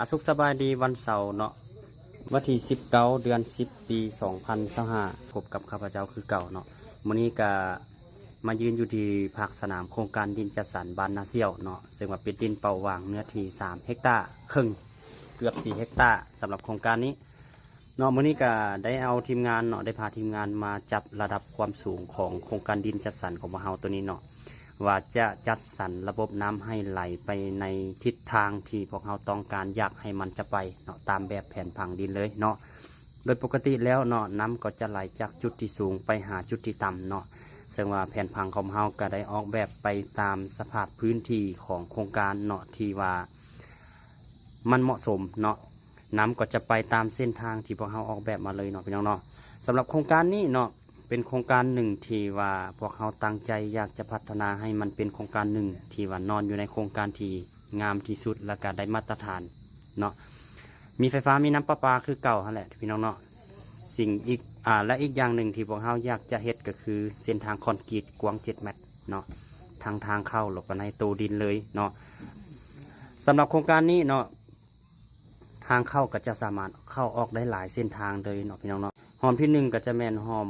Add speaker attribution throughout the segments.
Speaker 1: สุขสบายดีวันเสาร์เนาะวันที่19 เดือน 10 ปี 2025พบกับข้าพเจ้าคือเก่าเนาะมื้อนี้ก็มายืนอยู่ที่ภาคสนามโครงการดินจัดสรรบ้านนาเซี่ยวเนาะซึ่งว่าเป็นดินเป่าว่างเนื้อที่3 เฮกตาร์ครึ่งเกือบ4 เฮกตาร์สำหรับโครงการนี้เนาะมื้อนี้ก็ได้เอาทีมงานเนาะได้พาทีมงานมาจับระดับความสูงของโครงการดินจัดสรรของเฮาตัวนี้เนาะว่าจะจัดสรรระบบน้ำให้ไหลไปในทิศทางที่พวกเราต้องการอยากให้มันจะไปเนาะตามแบบแผนผังดินเลยเนาะโดยปกติแล้วเนาะน้ำก็จะไหลจากจุดที่สูงไปหาจุดที่ต่ำเนาะซึ่งว่าแผนผังของเราก็ได้ออกแบบไปตามสภาพพื้นที่ของโครงการเนาะที่ว่ามันเหมาะสมเนาะน้ำก็จะไปตามเส้นทางที่พวกเราออกแบบมาเลยเนาะพี่น้องเนาะสำหรับโครงการนี้เนาะเป็นโครงการหนึ่งที่ว่าพวกเขาตั้งใจอยากจะพัฒนาให้มันเป็นโครงการหนึ่งที่ว่านอนอยู่ในโครงการที่งามที่สุดและก็ได้มาตรฐานเนาะมีไฟฟ้ามีน้ำประปาคือเก่าหั่นแหละพี่น้องเนาะสิ่งอีกและอีกอย่างหนึ่งที่พวกเขาอยากจะเฮ็ดก็คือเส้นทางคอนกรีตกว้าง7 เมตรเนาะทางเข้าหลบไปในตัวดินเลยเนาะสำหรับโครงการนี้เนาะทางเข้าก็จะสามารถเข้าออกได้หลายเส้นทางเลยเนาะพี่น้องเนาะหอมที่1ก็จะแมนหอม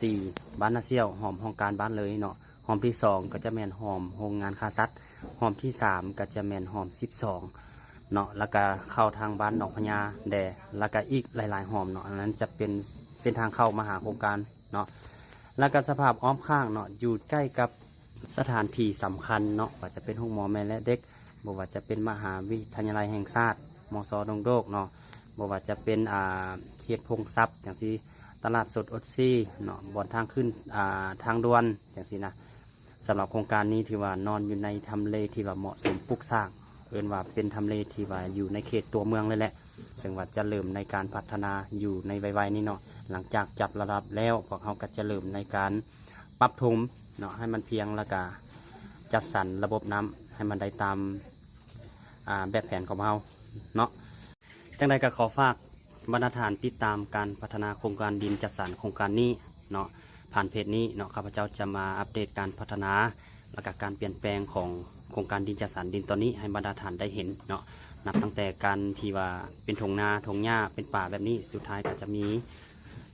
Speaker 1: 4บ้านนาเซี่ยวหอมโครงการบ้านเลยเนาะหอมที่2ก็จะแมนหอมโรงงานคาซัดหอมที่3ก็จะแมนหอม12เนาะแล้วก็เข้าทางบ้านหนองพญาแดแล้วก็อีกหลายๆหอมเนาะอันนั้นจะเป็นเส้นทางเข้ามาหาโครงการเนาะแล้วก็สภาพอ้อมข้างเนาะอยู่ใกล้กับสถานที่สำคัญเนาะว่าจะเป็นห้องหมอแม่และเด็กบอกว่าจะเป็นมหาวิทยาลัยแห่งชาติมสดงโดกเนาะบอกว่าจะเป็นเขตพงทรัพย์อย่างที่ตลาดสดอดซี่เนาะบนทางขึ้นทางด่วนอย่างที่นะสำหรับโครงการนี้ที่ว่านอนอยู่ในทำเลที่ว่าเหมาะสมปลูกสร้างเอิ้นว่าเป็นทำเลที่ว่าอยู่ในเขตตัวเมืองเลยแหละซึ่งว่าจะเริ่มในการพัฒนาอยู่ในไวๆนี้เนาะหลังจากจับระดับแล้วพวกเขาก็จะเริ่มในการปรับถมเนาะให้มันเพียงแล้วก็จัดสรรระบบน้ำให้มันได้ตามแบบแผนของเราเนาะจังใดก็ขอฝากบรรณาฐานติดตามการพัฒนาโครงการดินจัดสรรโครงการนี้เนาะผ่านเพจนี้เนาะข้าพเจ้าจะมาอัปเดตการพัฒนาและก็การเปลี่ยนแปลงของโครงการดินจัดสรรดินตอนนี้ให้บรรณาฐานได้เห็นเนาะนับตั้งแต่การที่ว่าเป็นทงนาทงหญ้าเป็นป่าแบบนี้สุดท้ายก็จะมี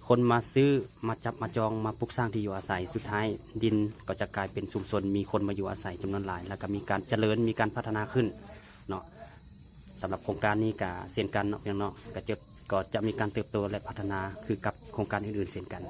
Speaker 1: คนมาซื้อมาจับมาจองมาปลูกสร้างที่อยู่อาศัยสุดท้ายดินก็จะกลายเป็นชุมชนมีคนมาอยู่อาศัยจำนวนหลายแล้วก็มีการเจริญมีการพัฒนาขึ้นเนาะสำหรับโครงการนี้กับเช่นกันเนาะก็จะมีการเติบโตและพัฒนาคือกับโครงการอื่นๆเช่นกัน